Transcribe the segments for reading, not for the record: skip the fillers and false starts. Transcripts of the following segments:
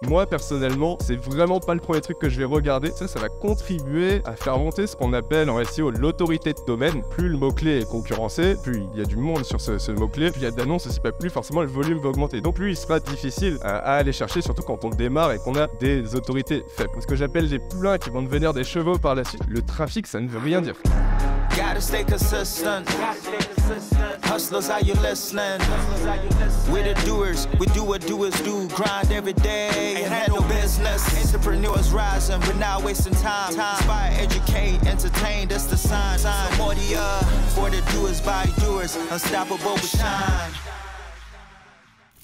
Moi, personnellement, c'est vraiment pas le premier truc que je vais regarder. Ça va contribuer à faire monter ce qu'on appelle en SEO l'autorité de domaine. Plus le mot-clé est concurrencé, plus il y a du monde sur ce mot-clé, plus il y a d'annonces, aussi plus forcément le volume va augmenter. Donc lui, il sera difficile à aller chercher, surtout quand on démarre et qu'on a des autorités faibles. Ce que j'appelle des poulains qui vont devenir des chevaux par la suite. Le trafic, ça ne veut rien dire. Gotta stay consistent. Hustlers, are you listening? We're the doers, we do what doers do. Grind every day and handle business. Entrepreneurs rising, we're not wasting time. Inspire, educate, entertain, that's the sign. More the for the doers, by doers. Unstoppable with shine.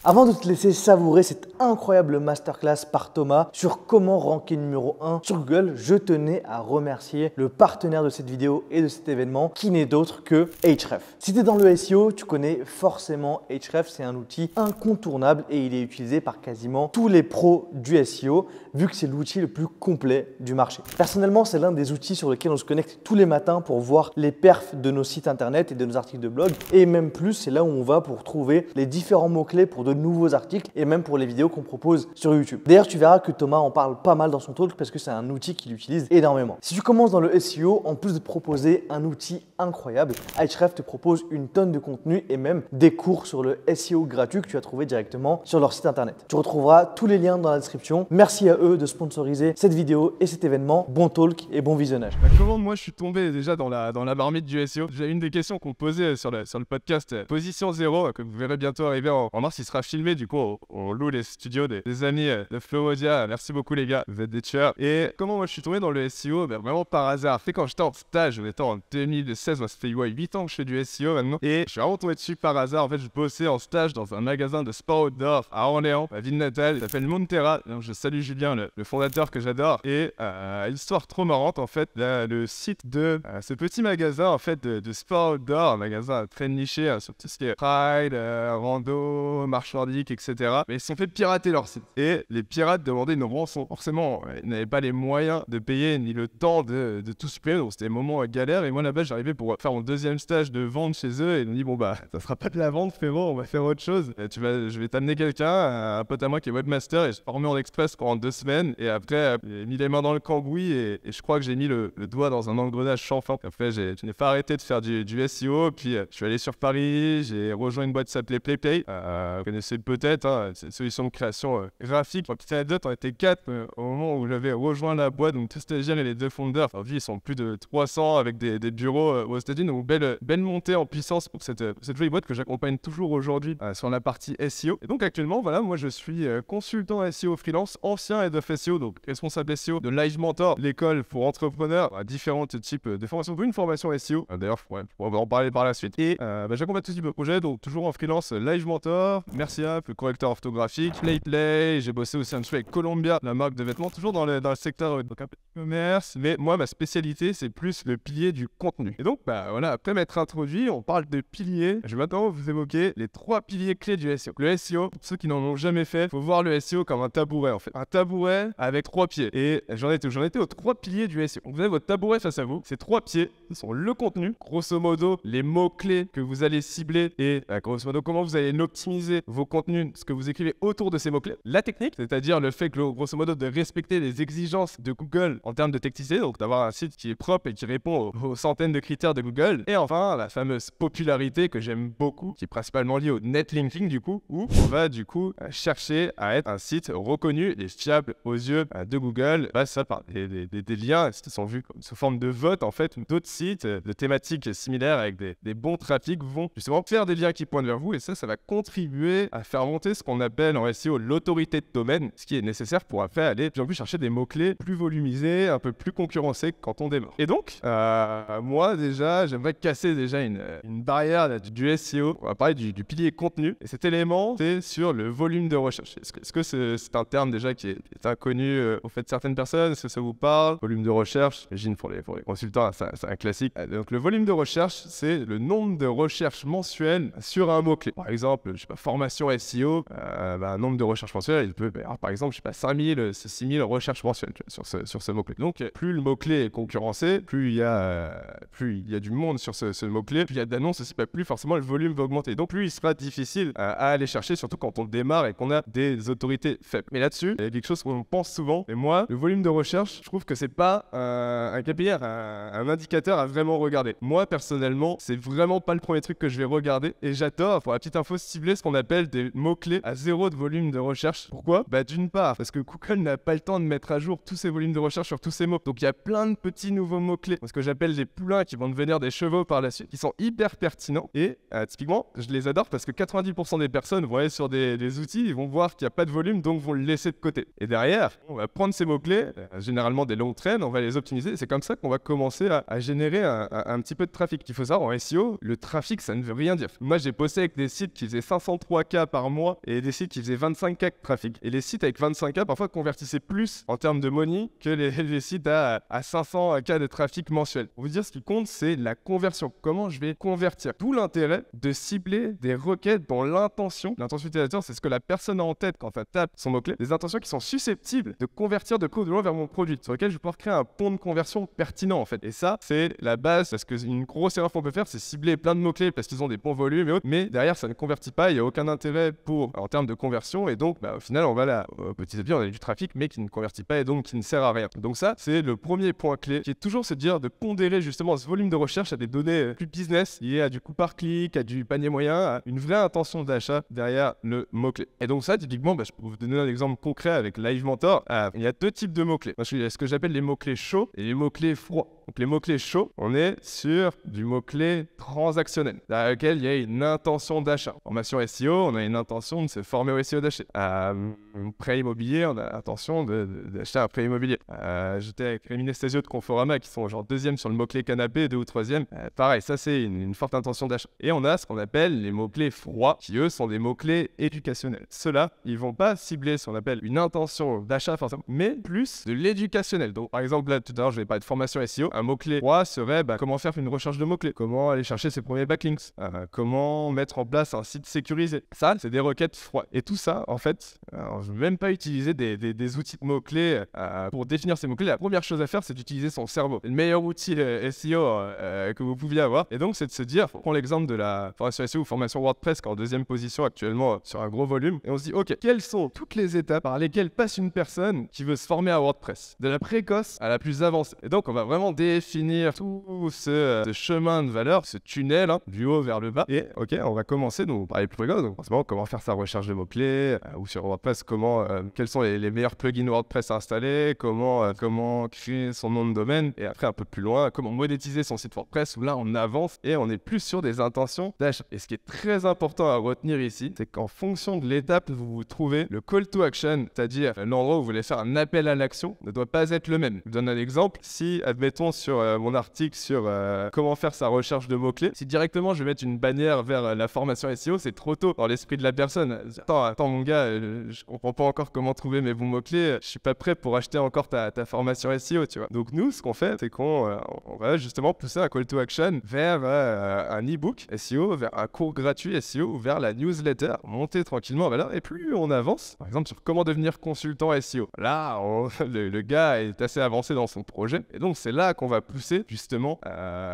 Avant de te laisser savourer cette incroyable masterclass par Thomas sur comment ranker numéro 1 sur Google, je tenais à remercier le partenaire de cette vidéo et de cet événement qui n'est d'autre que Ahrefs. Si tu es dans le SEO, tu connais forcément Ahrefs, c'est un outil incontournable et il est utilisé par quasiment tous les pros du SEO vu que c'est l'outil le plus complet du marché. Personnellement, c'est l'un des outils sur lesquels on se connecte tous les matins pour voir les perfs de nos sites internet et de nos articles de blog et même plus, c'est là où on va pour trouver les différents mots-clés pour de nouveaux articles et même pour les vidéos qu'on propose sur YouTube. D'ailleurs, tu verras que Thomas en parle pas mal dans son talk parce que c'est un outil qu'il utilise énormément. Si tu commences dans le SEO, en plus de te proposer un outil incroyable, Ahrefs te propose une tonne de contenu et même des cours sur le SEO gratuit que tu as trouvé directement sur leur site internet. Tu retrouveras tous les liens dans la description. Merci à eux de sponsoriser cette vidéo et cet événement. Bon talk et bon visionnage. Comment moi je suis tombé déjà dans la marmite du SEO? J'ai une des questions qu'on posait sur le podcast Position 0 que vous verrez bientôt arriver en mars. Il sera filmé, du coup on loue les studios des amis de Flowodia. Merci beaucoup les gars, vous êtes des tueurs. Et comment moi je suis tombé dans le SEO? Vraiment par hasard. C'est quand j'étais en stage, j'étais en 2016, moi ça fait 8 ans que je fais du SEO maintenant. Et je suis vraiment tombé dessus par hasard. En fait, je bossais en stage dans un magasin de sport outdoor à Orléans, ma ville natale. Il s'appelle Montera. Donc je salue Julien, le fondateur que j'adore. Et histoire trop marrante en fait, le site de ce petit magasin en fait de sport outdoor, un magasin très niché sur tout ce qui est trail, rando, marche nordique, etc. Mais ils se sont fait pirater leur site. Et les pirates demandaient une rançon. Forcément, ils n'avaient pas les moyens de payer ni le temps de tout supprimer. Donc c'était des moments galères. Et moi là-bas, j'arrivais pour faire mon deuxième stage de vente chez eux. Et ils m'ont dit bon bah ça sera pas de la vente, frérot, on va faire autre chose. Je vais t'amener quelqu'un, un pote à moi qui est webmaster. Et je suis formé en express pendant 2 semaines. Et après, j'ai mis les mains dans le cambouis et je crois que j'ai mis le doigt dans un engrenage sans fin. Après, je n'ai pas arrêté de faire du SEO. Puis je suis allé sur Paris, j'ai rejoint une boîte qui s'appelait PlayPlay. Vous connaissez peut-être, hein, c'est une solution de création graphique. Pour petite anecdote, on était 4 au moment où j'avais rejoint la boîte, donc deux stagiaires et les 2 fondeurs. Aujourd'hui, ils sont plus de 300 avec des bureaux aux États-Unis. Donc belle montée en puissance pour cette jolie boîte que j'accompagne toujours aujourd'hui sur la partie SEO. Et donc actuellement, voilà, moi je suis consultant SEO freelance, ancien head of SEO, donc responsable SEO de Live Mentor, l'école pour entrepreneurs, différents types de formations, une formation SEO. D'ailleurs, on va en parler par la suite. Et j'accompagne tout type de projet, donc toujours en freelance, Live Mentor, Merciap, le correcteur orthographique, PlayPlay. J'ai bossé aussi un petit peu avec Columbia, la marque de vêtements, toujours dans le secteur donc un peu de commerce. Mais moi, ma spécialité, c'est plus le pilier du contenu. Et donc, voilà, après m'être introduit, on parle de piliers. Je vais maintenant vous évoquer les 3 piliers clés du SEO. Le SEO, pour ceux qui n'en ont jamais fait, il faut voir le SEO comme un tabouret en fait. Un tabouret avec 3 pieds. Et j'en étais aux 3 piliers du SEO. Donc vous avez votre tabouret face à vous. Ces 3 pieds, ce sont le contenu, grosso modo, les mots-clés que vous allez cibler et grosso modo, comment vous allez optimiser vos contenus, ce que vous écrivez autour de ces mots-clés. La technique, c'est-à-dire le fait que, grosso modo, de respecter les exigences de Google en termes de technicité, donc d'avoir un site qui est propre et qui répond aux centaines de critères de Google. Et enfin, la fameuse popularité que j'aime beaucoup, qui est principalement liée au netlinking du coup, où on va du coup chercher à être un site reconnu et fiable aux yeux de Google. Ça par des liens qui sont vus comme sous forme de vote en fait. D'autres sites de thématiques similaires avec des bons trafics vont justement faire des liens qui pointent vers vous et ça va contribuer à faire monter ce qu'on appelle en SEO l'autorité de domaine, ce qui est nécessaire pour après aller de plus en plus chercher des mots-clés plus volumisés, un peu plus concurrencés quand on démarre. Et donc, moi déjà, j'aimerais casser déjà une barrière du SEO. On va parler du pilier contenu. Et cet élément, c'est sur le volume de recherche. Est-ce que c'est un terme déjà qui est inconnu au fait de certaines personnes? Est-ce que ça vous parle? Volume de recherche, j'imagine pour les consultants, c'est un classique. Donc le volume de recherche, c'est le nombre de recherches mensuelles sur un mot-clé. Par exemple, je sais pas, formation mention SEO, un nombre de recherches mensuelles, il peut, alors, par exemple, je sais pas, 5000, 6000 recherches mensuelles sur ce mot-clé. Donc, plus le mot-clé est concurrencé, plus il y a du monde sur ce mot-clé, plus il y a d'annonces aussi, plus forcément le volume va augmenter. Donc, plus il sera difficile à aller chercher, surtout quand on démarre et qu'on a des autorités faibles. Mais là-dessus, il y a quelque chose qu'on pense souvent. Et moi, le volume de recherche, je trouve que c'est pas un KPI, un indicateur à vraiment regarder. Moi, personnellement, c'est vraiment pas le premier truc que je vais regarder. Et j'adore, pour la petite info, cibler ce qu'on appelle des mots-clés à 0 de volume de recherche. Pourquoi? D'une part, parce que Google n'a pas le temps de mettre à jour tous ces volumes de recherche sur tous ces mots. Donc, il y a plein de petits nouveaux mots-clés, ce que j'appelle des poulains qui vont devenir des chevaux par la suite, qui sont hyper pertinents. Et typiquement, je les adore parce que 90% des personnes vont aller sur des outils, ils vont voir qu'il n'y a pas de volume, donc vont le laisser de côté. Et derrière, on va prendre ces mots-clés, généralement des longues traînes, on va les optimiser. Et c'est comme ça qu'on va commencer à générer un petit peu de trafic. Il faut savoir, en SEO, le trafic, ça ne veut rien dire. Moi, j'ai bossé avec des sites qui faisaient 503K par mois et des sites qui faisaient 25K de trafic. Et les sites avec 25K, parfois, convertissaient plus en termes de money que les sites à 500K de trafic mensuel. Pour vous dire, ce qui compte, c'est la conversion. Comment je vais convertir? D'où l'intérêt de cibler des requêtes dont l'intention utilisateur, c'est ce que la personne a en tête quand elle tape son mot-clé, des intentions qui sont susceptibles de convertir de près ou de loin vers mon produit, sur lequel je vais pouvoir créer un pont de conversion pertinent en fait. Et ça, c'est la base, parce qu'une grosse erreur qu'on peut faire, c'est cibler plein de mots-clés parce qu'ils ont des bons volumes et autres, mais derrière, ça ne convertit pas, il n'y a aucun intérêt en termes de conversion, et donc, au final, on va là, petit à petit, on a du trafic, mais qui ne convertit pas et donc qui ne sert à rien. Donc ça, c'est le premier point clé, qui est toujours se dire de pondérer justement ce volume de recherche à des données plus business, liées à du coût par clic, à du panier moyen, à une vraie intention d'achat derrière le mot-clé. Et donc ça, typiquement, je peux vous donner un exemple concret avec Live Mentor. Il y a deux types de mots-clés. Moi, je suis ce que j'appelle les mots-clés chauds et les mots-clés froids. Donc les mots-clés chauds, on est sur du mot-clé transactionnel, dans lequel il y a une intention d'achat. Formation SEO, on a une intention de se former au SEO d'achat. Prêt immobilier, on a l'intention d'acheter un prêt immobilier. J'étais avec Rémi Nestasio de Conforama, qui sont genre deuxième sur le mot-clé canapé, 2 ou 3e. Pareil, ça c'est une forte intention d'achat. Et on a ce qu'on appelle les mots-clés froids, qui eux sont des mots-clés éducationnels. Ceux-là, ils vont pas cibler ce qu'on appelle une intention d'achat forcément, mais plus de l'éducationnel. Donc par exemple, là tout à l'heure, je vais parler de formation SEO. Un mot-clé froid serait comment faire une recherche de mots-clés, comment aller chercher ses premiers backlinks, comment mettre en place un site sécurisé. Ça, c'est des requêtes froides. Et tout ça, en fait, je ne vais même pas utiliser des outils de mots-clés pour définir ces mots-clés. La première chose à faire, c'est d'utiliser son cerveau. Le meilleur outil SEO que vous pouviez avoir. Et donc, c'est de se dire, on prend l'exemple de la formation SEO ou formation WordPress qui est en deuxième position actuellement sur un gros volume. Et on se dit, ok, quelles sont toutes les étapes par lesquelles passe une personne qui veut se former à WordPress, de la précoce à la plus avancée. Et donc, on va vraiment définir tout ce chemin de valeur, ce tunnel, du haut vers le bas. Et ok, on va commencer, donc par les plus précoces, donc forcément, comment faire sa recherche de mots-clés, ou sur WordPress, quels sont les meilleurs plugins WordPress à installer, comment créer son nom de domaine, et après un peu plus loin, comment monétiser son site WordPress, où là on avance et on est plus sur des intentions d'achat. Et ce qui est très important à retenir ici, c'est qu'en fonction de l'étape où vous vous trouvez, le call to action, c'est-à-dire l'endroit où vous voulez faire un appel à l'action, ne doit pas être le même. Je vous donne un exemple. Si, admettons, sur mon article sur comment faire sa recherche de mots-clés, si directement je vais mettre une bannière vers la formation SEO, c'est trop tôt dans l'esprit de la personne. Attends mon gars, je comprends pas encore comment trouver mes bons mots-clés, je suis pas prêt pour acheter encore ta formation SEO, tu vois. Donc nous, ce qu'on fait, c'est qu'on va justement pousser un call to action vers un e-book SEO, vers un cours gratuit SEO ou vers la newsletter, monter tranquillement en valeur. Et plus on avance, par exemple sur comment devenir consultant SEO, là, le gars est assez avancé dans son projet, et donc c'est là qu'on va pousser justement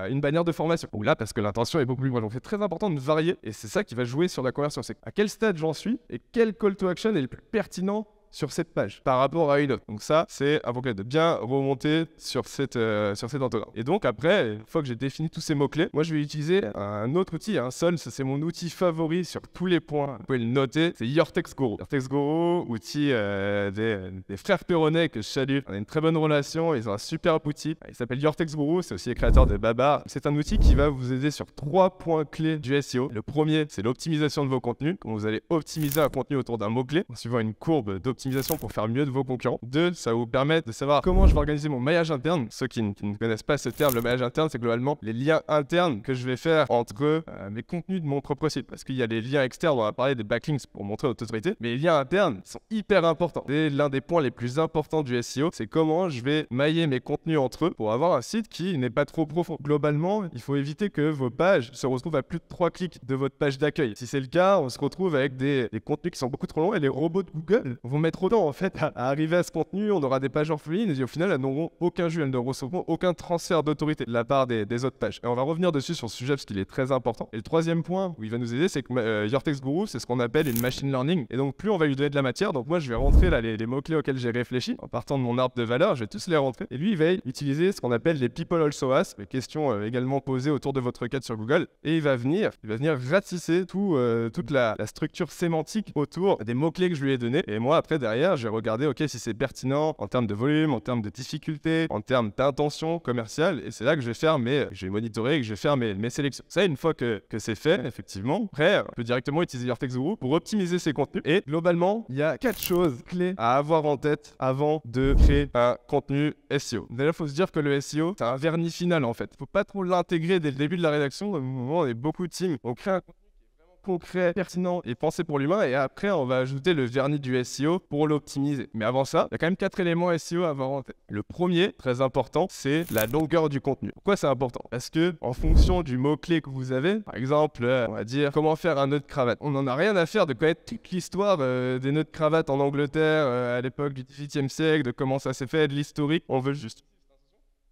une bannière de formation. Ou là, parce que l'intention est beaucoup plus grande. Donc c'est très important de varier, et c'est ça qui va jouer sur la conversion. C'est à quel stade j'en suis et quel call to action est le plus pertinent sur cette page par rapport à une autre. Donc ça, c'est important de bien remonter sur cette orthographe. Et donc après, une fois que j'ai défini tous ces mots-clés, moi je vais utiliser un autre outil, Sol, ça c'est mon outil favori sur tous les points. Vous pouvez le noter, c'est Your Text Guru. Your Text Guru, outil des frères Perronnet que je salue. On a une très bonne relation, ils ont un super outil. Il s'appelle Your Text Guru, c'est aussi les créateurs de Babar. C'est un outil qui va vous aider sur 3 points clés du SEO. Le premier, c'est l'optimisation de vos contenus. Comment vous allez optimiser un contenu autour d'un mot-clé en suivant une courbe d'optimisation d'optimisation pour faire mieux de vos concurrents. 2, ça va vous permettre de savoir comment je vais organiser mon maillage interne. Ceux qui ne connaissent pas ce terme, le maillage interne, c'est globalement les liens internes que je vais faire entre mes contenus de mon propre site. Parce qu'il y a les liens externes, on va parler des backlinks pour montrer notre autorité, mais les liens internes sont hyper importants. C'est l'un des points les plus importants du SEO, c'est comment je vais mailler mes contenus entre eux pour avoir un site qui n'est pas trop profond. Globalement, il faut éviter que vos pages se retrouvent à plus de 3 clics de votre page d'accueil. Si c'est le cas, on se retrouve avec des contenus qui sont beaucoup trop longs et les robots de Google vont mettre autant en fait à arriver à ce contenu. On aura des pages orphelines et au final, elles n'auront aucun jus, elles ne recevront aucun transfert d'autorité de la part des autres pages. Et on va revenir dessus sur ce sujet parce qu'il est très important. Et le troisième point où il va nous aider, c'est que Your Text Guru, c'est ce qu'on appelle une machine learning. Et donc, plus on va lui donner de la matière, donc moi, je vais rentrer là les mots-clés auxquels j'ai réfléchi en partant de mon arbre de valeurs, je vais tous les rentrer. Et lui, il va utiliser ce qu'on appelle les people also ask, les questions également posées autour de votre requête sur Google. Et il va venir ratisser toute la structure sémantique autour des mots-clés que je lui ai donnés. Et moi, après, derrière, je vais regarder, ok, si c'est pertinent en termes de volume, en termes de difficulté, en termes d'intention commerciale. Et c'est là que je vais monitorer, que je vais faire mes sélections. Ça, une fois que c'est fait, effectivement, après, on peut directement utiliser Your Text Guru pour optimiser ses contenus. Et globalement, il y a 4 choses clés à avoir en tête avant de créer un contenu SEO. Déjà, il faut se dire que le SEO, c'est un vernis final en fait. Il ne faut pas trop l'intégrer dès le début de la rédaction. Au moment où on est beaucoup de teams, on crée un contenu concret, pertinent et pensé pour l'humain, et après on va ajouter le vernis du SEO pour l'optimiser. Mais avant ça, il y a quand même 4 éléments SEO à avoir en tête. Le premier, très important, c'est la longueur du contenu. Pourquoi c'est important? Parce que en fonction du mot-clé que vous avez, par exemple, on va dire comment faire un nœud de cravate. On n'en a rien à faire de connaître toute l'histoire des nœuds de cravate en Angleterre à l'époque du XVIIIe siècle, de comment ça s'est fait, de l'historique. On veut juste.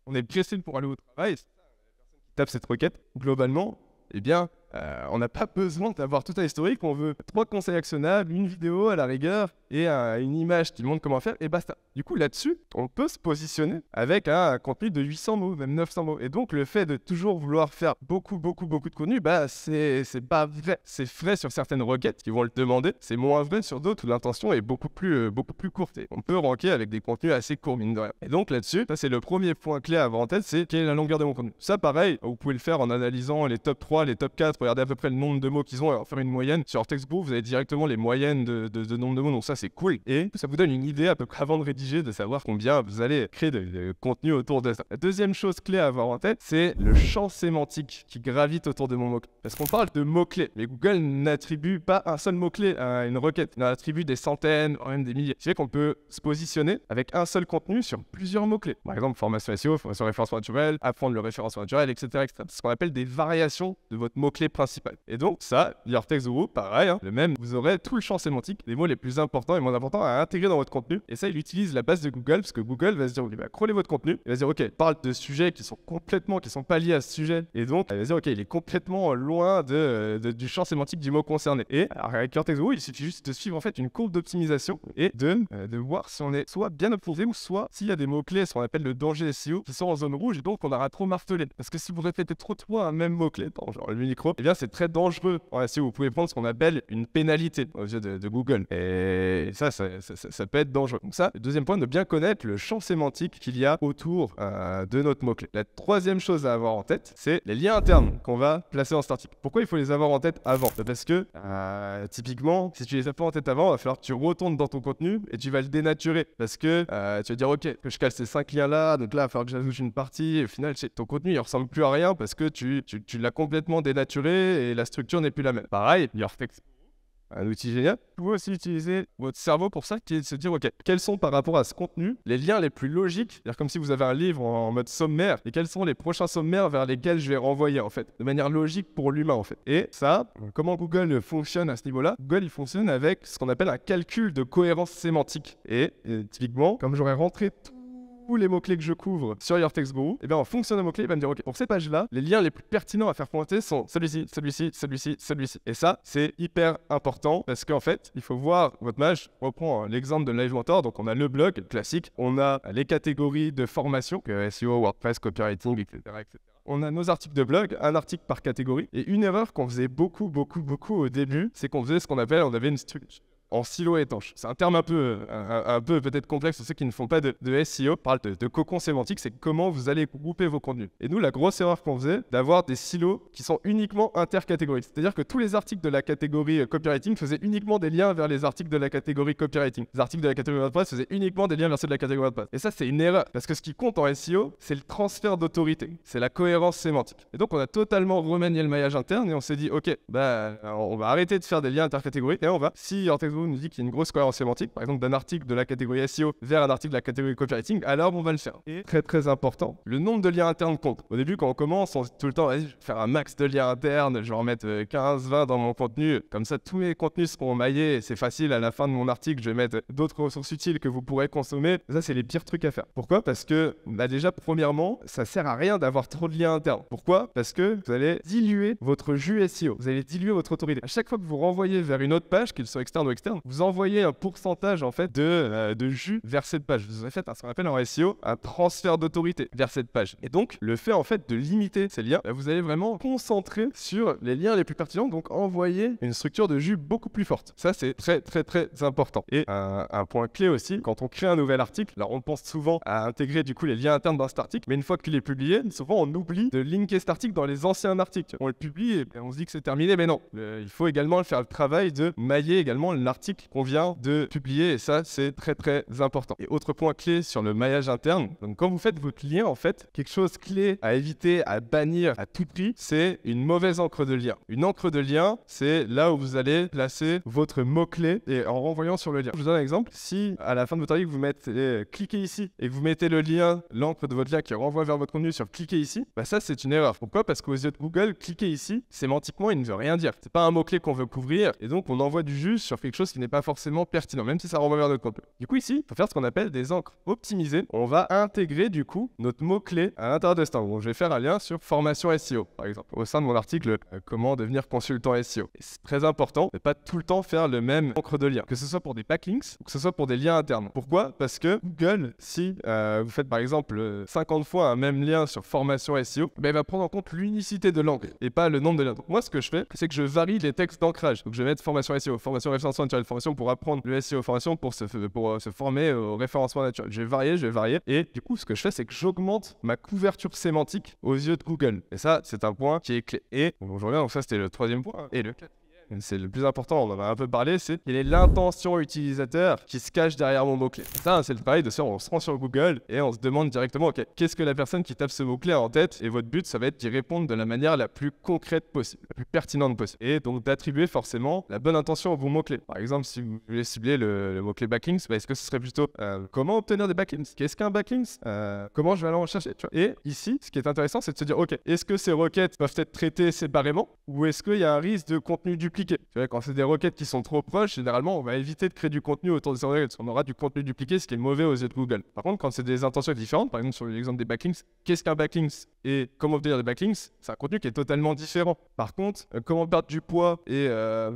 On est pressé pour aller au travail. C'est ça, la personne qui tape cette requête, globalement, eh bien, on n'a pas besoin d'avoir tout un historique. On veut 3 conseils actionnables, une vidéo à la rigueur et une image qui montre comment faire et basta. Du coup, là-dessus, on peut se positionner avec un contenu de 800 mots, même 900 mots. Et donc, le fait de toujours vouloir faire beaucoup de contenu, c'est pas vrai. C'est vrai sur certaines requêtes qui vont le demander. C'est moins vrai sur d'autres où l'intention est beaucoup plus courte. Et on peut ranker avec des contenus assez courts, mine de rien. Et donc, là-dessus, ça, c'est le premier point clé à avoir en tête, c'est quelle est la longueur de mon contenu. Ça, pareil, vous pouvez le faire en analysant les top 3, les top 4, regardez à peu près le nombre de mots qu'ils ont et en faire une moyenne. Sur Text Guru, vous avez directement les moyennes de nombre de mots, donc ça, c'est cool. Et ça vous donne une idée à peu près avant de rédiger de savoir combien vous allez créer de contenu autour de ça. La deuxième chose clé à avoir en tête, c'est le champ sémantique qui gravite autour de mon mot-clé. Parce qu'on parle de mots-clés, mais Google n'attribue pas un seul mot-clé à une requête. Il en attribue des centaines, voire même des milliers. Ce qui fait qu'on peut se positionner avec un seul contenu sur plusieurs mots-clés. Par exemple, formation SEO, formation référencement naturel, apprendre le référencement naturel, etc. C'est ce qu'on appelle des variations de votre mot-clé principal. Et donc, ça, Your Text Guru, pareil, le même, vous aurez tout le champ sémantique, les mots les plus importants et moins importants à intégrer dans votre contenu. Et ça, il utilise la base de Google, parce que Google va se dire, il va crawler votre contenu, il va se dire, ok, parle de sujets qui sont pas liés à ce sujet. Et donc, il va se dire, ok, il est complètement loin du champ sémantique du mot concerné. Et alors, avec Your Text Guru, il suffit juste de suivre en fait une courbe d'optimisation et de voir si on est soit bien optimisé ou soit s'il y a des mots-clés, ce qu'on appelle le danger SEO, qui sont en zone rouge et donc on aura trop martelé. Parce que si vous répétez trop un même mot-clé, genre le micro, eh bien c'est très dangereux en SEO. Vous pouvez prendre ce qu'on appelle une pénalité aux yeux de Google. Et ça peut être dangereux. Donc ça, le deuxième point, de bien connaître le champ sémantique qu'il y a autour de notre mot-clé. La troisième chose à avoir en tête, c'est les liens internes qu'on va placer en starting. Pourquoi il faut les avoir en tête avant? Parce que typiquement, si tu les as pas en tête avant, il va falloir que tu retournes dans ton contenu et tu vas le dénaturer. Parce que tu vas dire, ok, que je cale ces 5 liens-là, donc là, il va falloir que j'ajoute une partie. Et au final, ton contenu, il ressemble plus à rien parce que tu l'as complètement dénaturé et la structure n'est plus la même. Pareil, Your Text, un outil génial. Vous pouvez aussi utiliser votre cerveau pour ça, qui est de se dire, ok, quels sont par rapport à ce contenu les liens les plus logiques, c'est-à-dire comme si vous avez un livre en mode sommaire, et quels sont les prochains sommaires vers lesquels je vais renvoyer en fait, de manière logique pour l'humain en fait. Et ça, comment Google fonctionne à ce niveau-là? Google, il fonctionne avec ce qu'on appelle un calcul de cohérence sémantique. Et typiquement, comme j'aurais rentré tous les mots-clés que je couvre sur Your Text Guru, et bien en fonction des mots-clés, il va me dire, ok, pour ces pages-là, les liens les plus pertinents à faire pointer sont celui-ci, celui-ci, celui-ci, celui-ci. Et ça, c'est hyper important parce qu'en fait, il faut voir votre page. Je reprends l'exemple de Live Mentor. Donc, on a le blog classique, on a les catégories de formation, SEO, WordPress, copywriting, etc., etc. On a nos articles de blog, un article par catégorie. Et une erreur qu'on faisait beaucoup au début, c'est qu'on faisait ce qu'on appelle, on avait une structure en silo étanche. C'est un terme un peu peut-être complexe pour ceux qui ne font pas de SEO. On parle de cocon sémantique, c'est comment vous allez grouper vos contenus. Et nous, la grosse erreur qu'on faisait, d'avoir des silos qui sont uniquement intercatégoriques. C'est-à-dire que tous les articles de la catégorie copywriting faisaient uniquement des liens vers les articles de la catégorie copywriting. Les articles de la catégorie WordPress faisaient uniquement des liens vers ceux de la catégorie WordPress. Et ça, c'est une erreur. Parce que ce qui compte en SEO, c'est le transfert d'autorité. C'est la cohérence sémantique. Et donc, on a totalement remanié le maillage interne et on s'est dit, OK, on va arrêter de faire des liens intercatégoriques et on va, si Ortexo nous dit qu'il y a une grosse cohérence sémantique, par exemple d'un article de la catégorie SEO vers un article de la catégorie copywriting, alors on va le faire. Et très très important, le nombre de liens internes compte. Au début, quand on commence, on se dit tout le temps, vas-y, je vais faire un max de liens internes, je vais en mettre 15-20 dans mon contenu. Comme ça, tous mes contenus seront maillés et c'est facile. À la fin de mon article, je vais mettre d'autres ressources utiles que vous pourrez consommer. Ça, c'est les pires trucs à faire. Pourquoi? Parce que, déjà, premièrement, ça sert à rien d'avoir trop de liens internes. Pourquoi? Parce que vous allez diluer votre jus SEO. Vous allez diluer votre autorité. À chaque fois que vous renvoyez vers une autre page, qu'il soit externe ou externe, vous envoyez un pourcentage en fait de jus vers cette page. Vous avez fait ce qu'on appelle en SEO un transfert d'autorité vers cette page. Et donc, le fait en fait de limiter ces liens, vous allez vraiment concentrer sur les liens les plus pertinents, donc envoyer une structure de jus beaucoup plus forte. Ça, c'est très très très important. Et un point clé aussi, quand on crée un nouvel article, alors on pense souvent à intégrer du coup les liens internes dans cet article, mais une fois qu'il est publié, souvent on oublie de linker cet article dans les anciens articles. On le publie et on se dit que c'est terminé, mais non. Il faut également faire le travail de mailler également l'article qu'on vient de publier et ça, c'est très très important. Et autre point clé sur le maillage interne, donc quand vous faites votre lien, en fait, quelque chose clé à éviter, à bannir à tout prix, c'est une mauvaise encre de lien. Une encre de lien, c'est là où vous allez placer votre mot-clé et en renvoyant sur le lien. Je vous donne un exemple. Si à la fin de votre article, vous mettez cliquez ici et que vous mettez le lien, l'encre de votre lien qui renvoie vers votre contenu sur cliquez ici, ça c'est une erreur. Pourquoi? Parce qu'aux yeux de Google, cliquez ici, sémantiquement, il ne veut rien dire. C'est pas un mot-clé qu'on veut couvrir et donc on envoie du jus sur quelque chose qui n'est pas forcément pertinent, même si ça renvoie vers notre contenu. Du coup, ici, il faut faire ce qu'on appelle des encres optimisées. On va intégrer du coup notre mot-clé à l'intérieur de cet encre. Donc, je vais faire un lien sur formation SEO, par exemple, au sein de mon article comment devenir consultant SEO. Et c'est très important de pas tout le temps faire le même encre de lien, que ce soit pour des backlinks ou que ce soit pour des liens internes. Pourquoi? Parce que Google, si vous faites par exemple 50 fois un même lien sur formation SEO, il va prendre en compte l'unicité de l'encre et pas le nombre de liens. Donc, moi, ce que je fais, c'est que je varie les textes d'ancrage. Donc, je vais mettre formation SEO, formation référencement naturel, formation pour apprendre le SEO, formation pour se former au référencement naturel. Je vais varier. Et du coup, ce que je fais, c'est que j'augmente ma couverture sémantique aux yeux de Google. Et ça, c'est un point qui est clé. Et donc, je reviens, donc ça, c'était le troisième point. Et le quatrième, c'est le plus important, on en a un peu parlé, c'est quelle est l'intention utilisateur qui se cache derrière mon mot-clé. Ça, c'est le travail de ça, on se rend sur Google et on se demande directement, ok, qu'est-ce que la personne qui tape ce mot-clé a en tête? Et votre but, ça va être d'y répondre de la manière la plus concrète possible, la plus pertinente possible. Et donc d'attribuer forcément la bonne intention au bon mot-clé. Par exemple, si vous voulez cibler le mot-clé backlinks, est-ce que ce serait plutôt comment obtenir des backlinks? Qu'est-ce qu'un backlink? Comment je vais aller en chercher? Tu vois. Et ici, ce qui est intéressant, c'est de se dire, ok, est-ce que ces requêtes peuvent être traitées séparément ou est-ce qu'il y a un risque de contenu dupliqué? Tu vois, quand c'est des requêtes qui sont trop proches, généralement, on va éviter de créer du contenu autour de ces requêtes, parce qu'on aura du contenu dupliqué, ce qui est mauvais aux yeux de Google. Par contre, quand c'est des intentions différentes, par exemple sur l'exemple des backlinks, qu'est-ce qu'un backlink et comment obtenir des backlinks? C'est un contenu qui est totalement différent. Par contre, comment perdre du poids et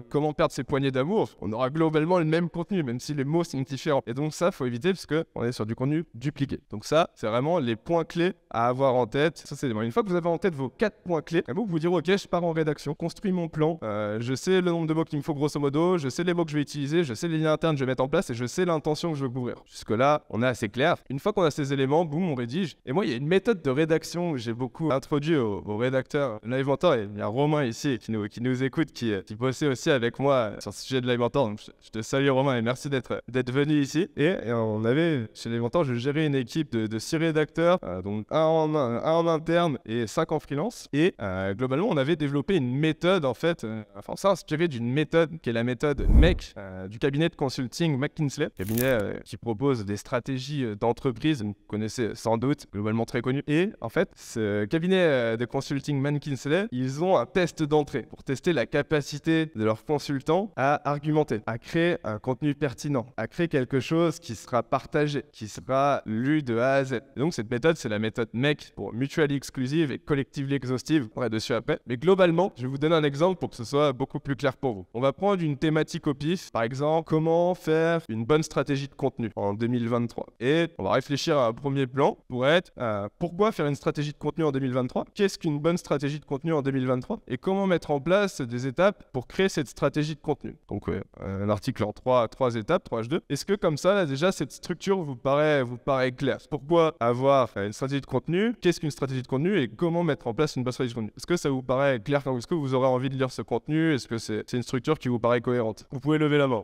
comment perdre ses poignées d'amour, on aura globalement le même contenu, même si les mots sont différents. Et donc ça, faut éviter parce qu'on est sur du contenu dupliqué. Donc ça, c'est vraiment les points clés à avoir en tête. Ça, c'est une fois que vous avez en tête vos 4 points clés, vous vous dire, ok, je pars en rédaction, construis mon plan, je sais le nombre de mots qu'il me faut grosso modo, je sais les mots que je vais utiliser, je sais les liens internes que je vais mettre en place et je sais l'intention que je veux couvrir. Jusque-là, on est assez clair. Une fois qu'on a ces éléments, boum, on rédige. Et moi, il y a une méthode de rédaction que j'ai beaucoup introduit aux rédacteurs Live Mentor. Et il y a Romain ici qui nous écoute, qui bossait aussi avec moi sur ce sujet de Live Mentor. Donc, je te salue Romain et merci d'être venu ici. Et on avait, chez Live Mentor, je gérais une équipe de 6 rédacteurs, donc un en interne et 5 en freelance. Et globalement, on avait développé une méthode, en fait, on s'est inspiré d'une méthode qui est la méthode MEC du cabinet de consulting McKinsey, cabinet qui propose des stratégies d'entreprise, vous connaissez sans doute, globalement très connu. Et en fait, ce cabinet de consulting McKinsey, ils ont un test d'entrée pour tester la capacité de leurs consultants à argumenter, à créer un contenu pertinent, à créer quelque chose qui sera partagé, qui sera lu de A à Z. Et donc cette méthode, c'est la méthode MEC pour Mutually Exclusive et Collectively Exhaustive. On va dessus après. Mais globalement, je vais vous donner un exemple pour que ce soit beaucoup plus clair pour vous. On va prendre une thématique au pif, par exemple, comment faire une bonne stratégie de contenu en 2023. Et on va réfléchir à un premier plan pour être pourquoi faire une stratégie de contenu en 2023? Qu'est-ce qu'une bonne stratégie de contenu en 2023? Et comment mettre en place des étapes pour créer cette stratégie de contenu? Donc un article en 3 étapes, 3H2. Est-ce que comme ça, là, déjà, cette structure vous paraît claire? Pourquoi avoir une stratégie de contenu? Qu'est-ce qu'une stratégie de contenu? Et comment mettre en place une bonne stratégie de contenu? Est-ce que ça vous paraît clair? Est-ce que vous aurez envie de lire ce contenu? Est-ce que c'est une structure qui vous paraît cohérente? Vous pouvez lever la main.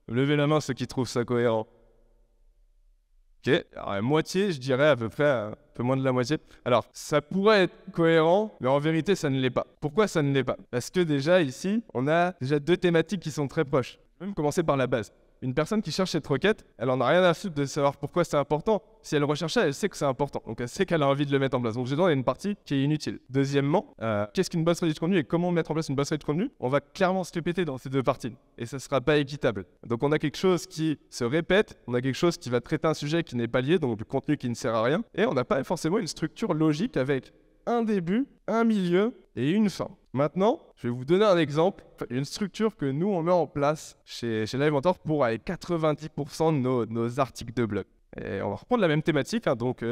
Levez la main ceux qui trouvent ça cohérent. Ok, alors à moitié, je dirais à peu près, un peu moins de la moitié. Alors, ça pourrait être cohérent, mais en vérité, ça ne l'est pas. Pourquoi ça ne l'est pas? Parce que déjà, ici, on a déjà deux thématiques qui sont très proches. Je vais même commencer par la base. Une personne qui cherche cette requête, elle en a rien à foutre de savoir pourquoi c'est important. Si elle recherche ça, elle sait que c'est important. Donc elle sait qu'elle a envie de le mettre en place. Donc dedans, il y a une partie qui est inutile. Deuxièmement, qu'est-ce qu'une bonne stratégie de contenu et comment mettre en place une bonne stratégie de contenu? On va clairement se répéter dans ces deux parties. Et ça ne sera pas équitable. Donc on a quelque chose qui se répète, on a quelque chose qui va traiter un sujet qui n'est pas lié, donc du contenu qui ne sert à rien. Et on n'a pas forcément une structure logique avec un début, un milieu et une fin. Maintenant, je vais vous donner un exemple, une structure que nous, on met en place chez Livementor pour 90% de nos articles de blog. Et on va reprendre la même thématique, donc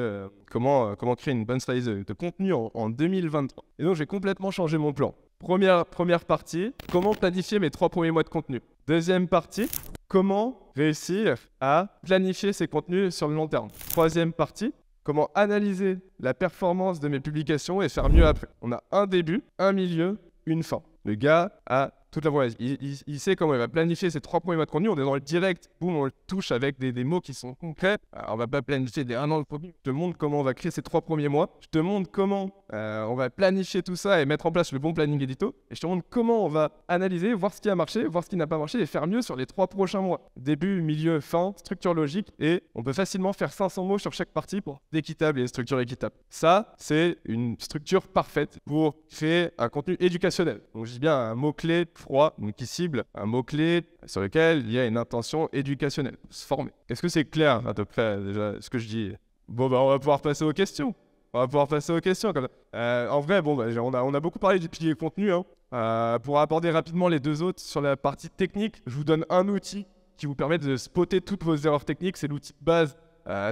comment créer une bonne stratégie de contenu en 2023. Et donc, j'ai complètement changé mon plan. Première partie, comment planifier mes 3 premiers mois de contenu. Deuxième partie, comment réussir à planifier ces contenus sur le long terme. Troisième partie, comment analyser la performance de mes publications et faire mieux après. On a un début, un milieu, une fin. Le gars a toute la voie. Il sait comment il va planifier ses 3 premiers mois de contenu. On est dans le direct, boum, on le touche avec des mots qui sont concrets. Alors, on va pas planifier des 1 an de contenu. Je te montre comment on va créer ces 3 premiers mois. Je te montre comment on va planifier tout ça et mettre en place le bon planning édito. Et je te montre comment on va analyser, voir ce qui a marché, voir ce qui n'a pas marché et faire mieux sur les 3 prochains mois. Début, milieu, fin, structure logique. Et on peut facilement faire 500 mots sur chaque partie pour d'équitable et une structure équitable. Ça, c'est une structure parfaite pour créer un contenu éducationnel. Donc, je dis bien un mot-clé froid, donc qui cible un mot-clé sur lequel il y a une intention éducationnelle, se former. Est-ce que c'est clair à peu près déjà ce que je dis? Bon, on va pouvoir passer aux questions. En vrai, on a beaucoup parlé du pilier contenu. Pour aborder rapidement les deux autres sur la partie technique, je vous donne un outil qui vous permet de spotter toutes vos erreurs techniques. C'est l'outil de base.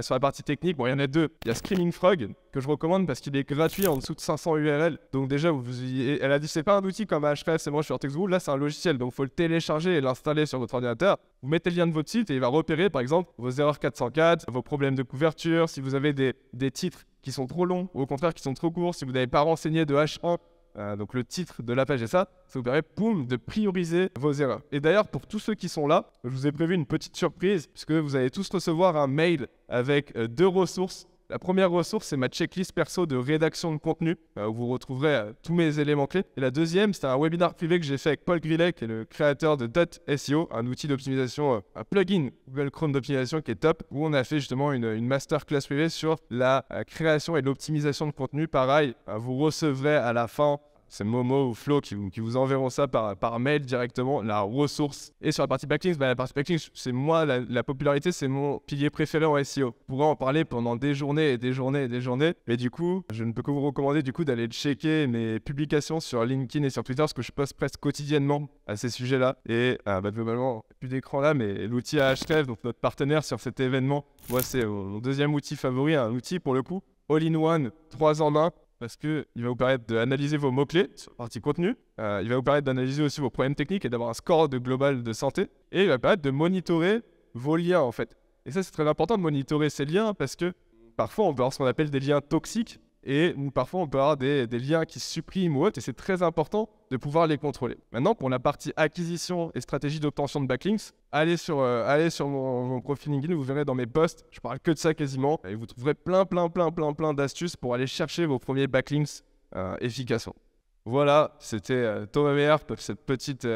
Sur la partie technique, il y en a deux. Il y a Screaming Frog que je recommande parce qu'il est gratuit en dessous de 500 URL. Donc déjà, elle a dit c'est pas un outil comme Ahrefs, c'est moi je suis Artexwool. Là, c'est un logiciel, donc il faut le télécharger et l'installer sur votre ordinateur. Vous mettez le lien de votre site et il va repérer par exemple vos erreurs 404, vos problèmes de couverture, si vous avez des titres qui sont trop longs ou au contraire qui sont trop courts, si vous n'avez pas renseigné de H1. Donc le titre de la page et ça vous permet de prioriser vos erreurs. Et d'ailleurs pour tous ceux qui sont là, je vous ai prévu une petite surprise puisque vous allez tous recevoir un mail avec 2 ressources. La première ressource, c'est ma checklist perso de rédaction de contenu, où vous retrouverez tous mes éléments clés. Et la deuxième, c'est un webinaire privé que j'ai fait avec Paul Grillet, qui est le créateur de .seo, un outil d'optimisation, un plugin Google Chrome d'optimisation qui est top, où on a fait justement une masterclass privée sur la création et l'optimisation de contenu. Pareil, vous recevrez à la fin, c'est Momo ou Flo qui vous enverront ça par mail directement, la ressource. Et sur la partie backlinks, la partie backlinks, c'est moi, la popularité, c'est mon pilier préféré en SEO. On pourrait en parler pendant des journées et des journées et des journées. Mais du coup, je ne peux que vous recommander d'aller checker mes publications sur LinkedIn et sur Twitter, parce que je poste presque quotidiennement à ces sujets-là. Et globalement, plus d'écran là, mais l'outil Ahrefs, donc notre partenaire sur cet événement, moi, c'est mon deuxième outil favori, un outil pour le coup, all-in-one, 3 en 1. Parce qu'il va vous permettre d'analyser vos mots-clés sur la partie contenu. Il va vous permettre d'analyser aussi vos problèmes techniques et d'avoir un score global de santé. Et il va permettre de monitorer vos liens, en fait. Et ça, c'est très important de monitorer ces liens parce que parfois, on peut avoir ce qu'on appelle des liens toxiques. Et parfois, on peut avoir des liens qui se suppriment ou autre. Et c'est très important de pouvoir les contrôler. Maintenant, pour la partie acquisition et stratégie d'obtention de backlinks, allez sur mon profil LinkedIn, vous verrez dans mes posts, je parle que de ça quasiment. Et vous trouverez plein d'astuces pour aller chercher vos premiers backlinks efficacement. Voilà, c'était Thomas Meyer pour cette petite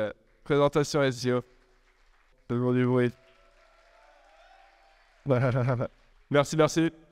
présentation SEO. Toujours du bruit. Merci.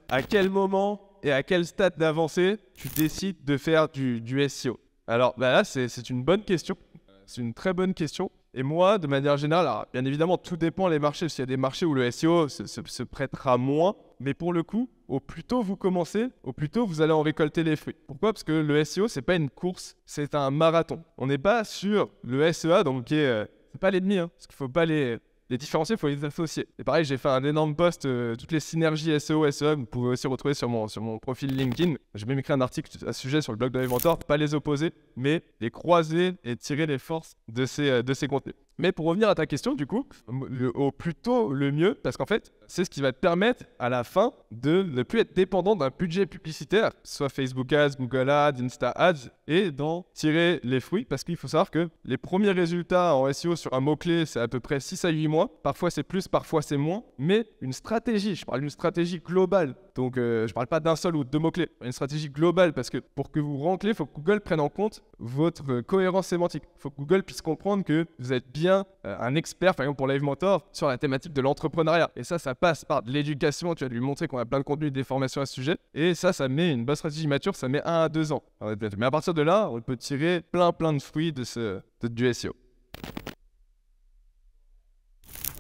À quel moment et à quel stade d'avancée tu décides de faire du SEO? Alors là, c'est une bonne question. C'est une très bonne question. Et moi, de manière générale, alors, bien évidemment, tout dépend des marchés. S'il y a des marchés où le SEO se prêtera moins, mais pour le coup, au plus tôt vous commencez, au plus tôt vous allez en récolter les fruits. Pourquoi? Parce que le SEO, c'est pas une course, c'est un marathon. On n'est pas sur le SEA, donc c'est pas l'ennemi, hein, parce qu'il faut pas les différencier, il faut les associer. Et pareil, j'ai fait un énorme post, toutes les synergies SEO, SEA, vous pouvez aussi retrouver sur mon profil LinkedIn. J'ai même écrit un article à ce sujet sur le blog de Livementor, pas les opposer, mais les croiser et tirer les forces de ces contenus. Mais pour revenir à ta question, du coup, au plus tôt, le mieux, parce qu'en fait, c'est ce qui va te permettre à la fin de ne plus être dépendant d'un budget publicitaire, soit Facebook Ads, Google Ads, Insta Ads, et d'en tirer les fruits, parce qu'il faut savoir que les premiers résultats en SEO sur un mot-clé, c'est à peu près 6 à 8 mois. Parfois c'est plus, parfois c'est moins, mais une stratégie, je parle d'une stratégie globale, donc je parle pas d'un seul ou deux mots-clés, une stratégie globale, parce que pour que vous ranclez, il faut que Google prenne en compte votre cohérence sémantique. Il faut que Google puisse comprendre que vous êtes bien un expert, par exemple pour Livementor, sur la thématique de l'entrepreneuriat. Et ça passe par de l'éducation, tu vas lui montrer qu'on a plein de contenu et des formations à ce sujet. Et ça met une bonne stratégie mature, ça met 1 à 2 ans. Mais à partir de là, on peut tirer plein de fruits du SEO.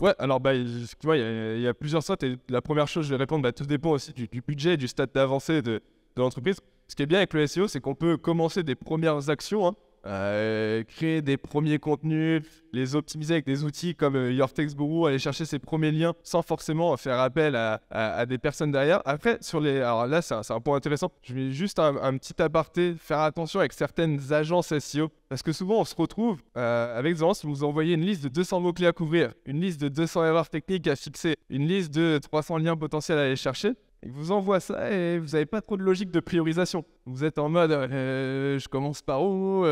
Ouais, alors effectivement, il y a plusieurs sortes. Et la première chose, je vais répondre, tout dépend aussi du budget et du stade d'avancée de l'entreprise. Ce qui est bien avec le SEO, c'est qu'on peut commencer des premières actions, hein, créer des premiers contenus, les optimiser avec des outils comme Your Text Guru, aller chercher ses premiers liens sans forcément faire appel à des personnes derrière. Après, alors là, c'est un point intéressant. Je vais juste un petit aparté, faire attention avec certaines agences SEO. Parce que souvent, on se retrouve avec des agences qui vous envoient une liste de 200 mots-clés à couvrir, une liste de 200 erreurs techniques à fixer, une liste de 300 liens potentiels à aller chercher. Ils vous envoient ça et vous n'avez pas trop de logique de priorisation. Vous êtes en mode je commence par où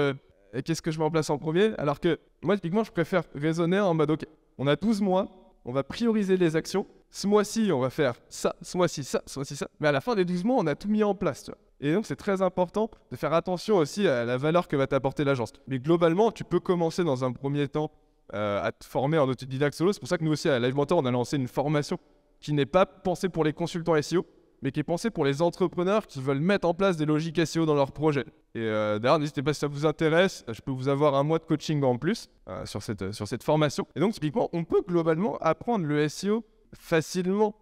qu'est-ce que je mets en place en premier? Alors que moi, typiquement, je préfère raisonner en mode ok, on a 12 mois, on va prioriser les actions. Ce mois-ci, on va faire ça, ce mois-ci, ça, ce mois-ci, ça. Mais à la fin des 12 mois, on a tout mis en place. Tu vois. Et donc, c'est très important de faire attention aussi à la valeur que va t'apporter l'agence. Mais globalement, tu peux commencer dans un premier temps à te former en autodidacte solo. C'est pour ça que nous aussi, à Livementor, on a lancé une formation qui n'est pas pensée pour les consultants SEO, mais qui est pensée pour les entrepreneurs qui veulent mettre en place des logiques SEO dans leur projet. Et d'ailleurs, n'hésitez pas si ça vous intéresse, je peux vous avoir un mois de coaching en plus sur cette formation. Et donc, typiquement, on peut globalement apprendre le SEO facilement.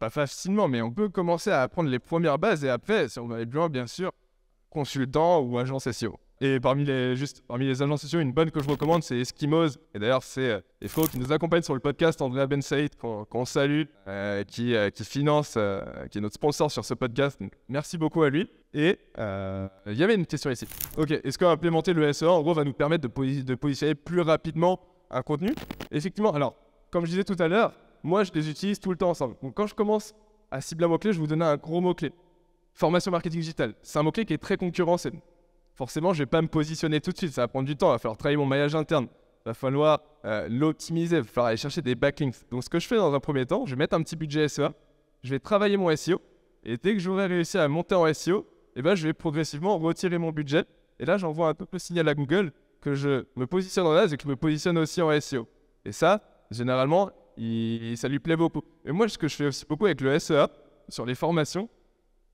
Pas facilement, mais on peut commencer à apprendre les premières bases et après, si on va aller plus loin, bien sûr, consultant ou agence SEO. Et parmi les agences SEO, une bonne que je recommande, c'est Eskimos. Et d'ailleurs, c'est Efro qui nous accompagne sur le podcast, Andrea Ben Saïd, qu'on salue, qui finance, qui est notre sponsor sur ce podcast. Donc, merci beaucoup à lui. Et il y avait une question ici. Ok, est-ce qu'implémenter le SEO, en gros, va nous permettre de positionner plus rapidement un contenu? Effectivement, alors, comme je disais tout à l'heure, moi, je les utilise tout le temps ensemble. Donc, quand je commence à cibler un mot-clé, je vais vous donner un gros mot-clé. Formation marketing digital. C'est un mot-clé qui est très concurrentiel. Forcément, je ne vais pas me positionner tout de suite. Ça va prendre du temps. Il va falloir travailler mon maillage interne. Il va falloir l'optimiser. Il va falloir aller chercher des backlinks. Donc, ce que je fais dans un premier temps, je vais mettre un petit budget SEA. Je vais travailler mon SEO. Et dès que j'aurai réussi à monter en SEO, je vais progressivement retirer mon budget. Et là, j'envoie un peu le signal à Google que je me positionne en AS et que je me positionne aussi en SEO. Et ça, généralement, ça lui plaît beaucoup. Et moi, ce que je fais aussi beaucoup avec le SEA, sur les formations,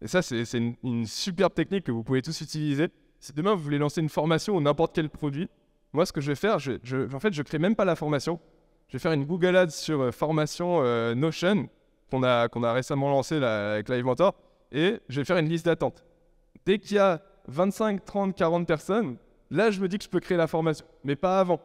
et ça, c'est une superbe technique que vous pouvez tous utiliser. Si demain, vous voulez lancer une formation ou n'importe quel produit, moi, ce que je vais faire, en fait, je crée même pas la formation. Je vais faire une Google Ads sur formation Notion qu'on a récemment lancé là, avec Livementor et je vais faire une liste d'attente. Dès qu'il y a 25, 30, 40 personnes, là, je me dis que je peux créer la formation, mais pas avant.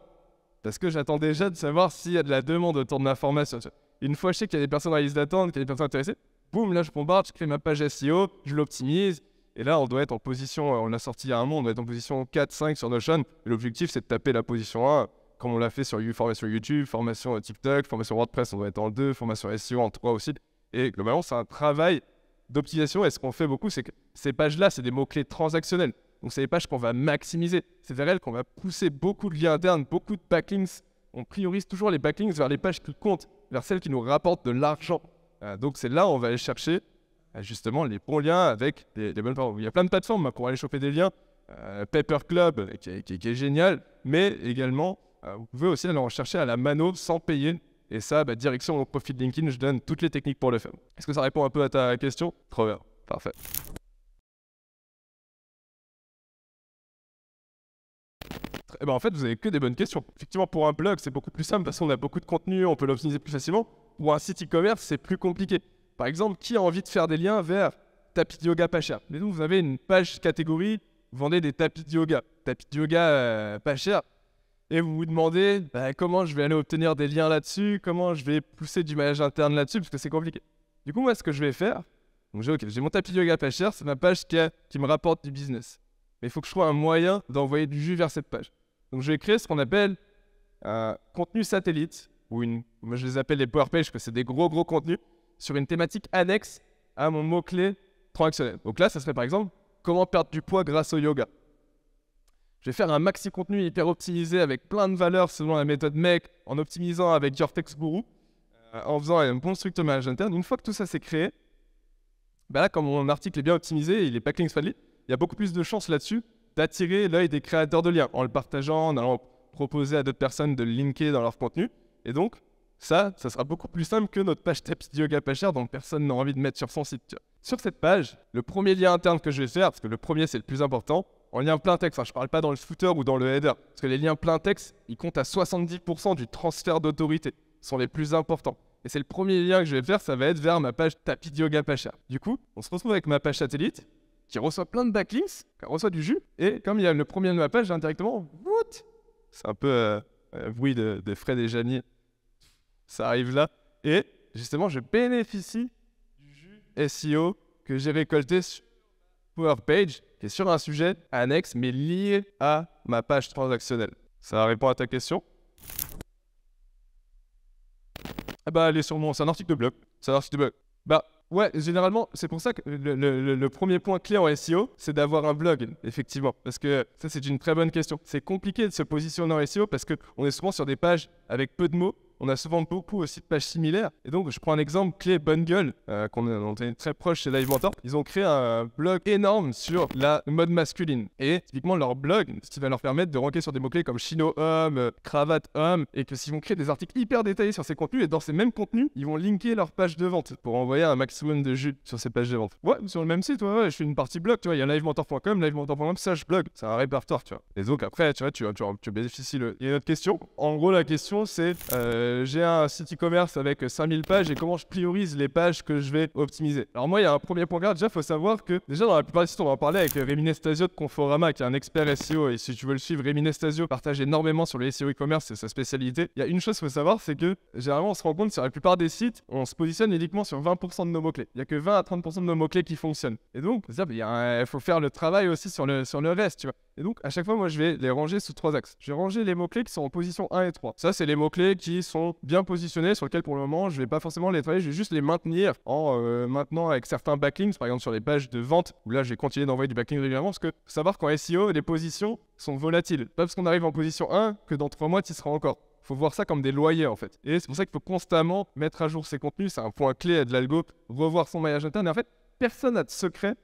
Parce que j'attends déjà de savoir s'il y a de la demande autour de ma formation. Une fois je sais qu'il y a des personnes dans la liste d'attente, qu'il y a des personnes intéressées, boum, là, je bombarde, je crée ma page SEO, je l'optimise. Et là, on doit être en position, on l'a sorti il y a un mois, on doit être en position 4, 5 sur Notion. Et l'objectif, c'est de taper la position 1, comme on l'a fait sur formation YouTube, formation TikTok, formation WordPress, on doit être en 2, formation SEO en 3 aussi. Et globalement, c'est un travail d'optimisation. Et ce qu'on fait beaucoup, c'est que ces pages-là, c'est des mots-clés transactionnels. Donc, c'est des pages qu'on va maximiser. C'est vers elles qu'on va pousser beaucoup de liens internes, beaucoup de backlinks. On priorise toujours les backlinks vers les pages qui comptent, vers celles qui nous rapportent de l'argent. Donc, c'est là où on va aller chercher justement les bons liens avec des bonnes plateformes. Il y a plein de plateformes pour aller choper des liens. Paper Club, qui est génial, mais également, vous pouvez aussi aller en chercher à la mano sans payer. Et ça, direction mon profil LinkedIn, je donne toutes les techniques pour le faire. Est-ce que ça répond un peu à ta question? Trop bien, parfait. En fait, vous avez que des bonnes questions. Effectivement, pour un blog, c'est beaucoup plus simple parce qu'on a beaucoup de contenu, on peut l'optimiser plus facilement. Pour un site e-commerce, c'est plus compliqué. Par exemple, qui a envie de faire des liens vers tapis de yoga pas cher? Mais donc, vous avez une page catégorie, vous vendez des tapis de yoga pas cher. Et vous vous demandez comment je vais aller obtenir des liens là-dessus, comment je vais pousser du maillage interne là-dessus, parce que c'est compliqué. Du coup, moi, ce que je vais faire, donc j'ai mon tapis de yoga pas cher, c'est ma page qui me rapporte du business. Mais il faut que je trouve un moyen d'envoyer du jus vers cette page. Donc, je vais créer ce qu'on appelle un contenu satellite, moi je les appelle les Power Pages, parce que c'est des gros contenus, sur une thématique annexe à mon mot-clé transactionnel. Donc là, ça serait par exemple, comment perdre du poids grâce au yoga. Je vais faire un maxi contenu hyper optimisé avec plein de valeurs selon la méthode MEC, en optimisant avec Your Text Guru, en faisant un bon structure management interne. Une fois que tout ça c'est créé, là, comme mon article est bien optimisé, il est backlinks friendly, il y a beaucoup plus de chances là-dessus d'attirer l'œil des créateurs de liens en le partageant, en allant proposer à d'autres personnes de le linker dans leur contenu. Et donc, ça sera beaucoup plus simple que notre page tapis de yoga pas cher dont personne n'a envie de mettre sur son site. Tu vois. Sur cette page, le premier lien interne que je vais faire, parce que le premier c'est le plus important, en lien plein texte, je ne parle pas dans le footer ou dans le header, parce que les liens plein texte, ils comptent à 70% du transfert d'autorité, sont les plus importants. Et c'est le premier lien que je vais faire, ça va être vers ma page tapis de yoga pas cher. Du coup, on se retrouve avec ma page satellite, qui reçoit plein de backlinks, qui reçoit du jus, et comme il y a le premier de ma page, indirectement, c'est un peu bruit de Fred et Janie, ça arrive là, et justement, je bénéficie du jus SEO que j'ai récolté sur Power Page, qui est sur un sujet annexe, mais lié à ma page transactionnelle. Ça répond à ta question? Elle est sur c'est un article de blog. Ouais, généralement, c'est pour ça que le premier point clé en SEO, c'est d'avoir un blog, effectivement. Parce que ça, c'est une très bonne question. C'est compliqué de se positionner en SEO parce qu'on est souvent sur des pages avec peu de mots. On a souvent beaucoup aussi de pages similaires. Et donc, je prends un exemple clé, Bonne Gueule, on est très proche chez Live Mentor. Ils ont créé un blog énorme sur la mode masculine. Et typiquement, leur blog, ce qui va leur permettre de ranker sur des mots-clés comme chino homme, cravate homme, et que s'ils vont créer des articles hyper détaillés sur ces contenus, et dans ces mêmes contenus, ils vont linker leur page de vente pour envoyer un maximum de jus sur ces pages de vente. Ouais, sur le même site, ouais, je fais une partie blog, tu vois, il y a livementor.com, livementor.com/blog. C'est un répertoire, tu vois. Et donc après, tu vois, tu bénéficies Il y a une autre question. En gros, la question, c'est j'ai un site e-commerce avec 5000 pages et comment je priorise les pages que je vais optimiser. Alors moi, il y a un premier point grave. Déjà, il faut savoir que déjà dans la plupart des sites, on va en parler avec Rémi Nestasio de Conforama, qui est un expert SEO. Et si tu veux le suivre, Rémi Nestasio partage énormément sur le SEO e-commerce, c'est sa spécialité. Il y a une chose qu'il faut savoir, c'est que généralement, on se rend compte sur la plupart des sites, on se positionne uniquement sur 20% de nos mots-clés. Il n'y a que 20 à 30% de nos mots-clés qui fonctionnent. Et donc, il faut faire le travail aussi sur le reste, tu vois. Et donc, à chaque fois, moi, je vais les ranger sous 3 axes. Je vais ranger les mots-clés qui sont en position 1 et 3. Ça, c'est les mots-clés qui sont bien positionnés, sur lesquels, pour le moment, je vais pas forcément les travailler, je vais juste les maintenir en maintenant avec certains backlinks, par exemple sur les pages de vente, où là, je vais continuer d'envoyer du backlink régulièrement, parce que faut savoir qu'en SEO, les positions sont volatiles. Pas parce qu'on arrive en position 1 que dans 3 mois, tu y seras encore. Faut voir ça comme des loyers, en fait. Et c'est pour ça qu'il faut constamment mettre à jour ses contenus. C'est un point clé de l'algo, revoir son maillage interne. Et en fait, personne n'a de secret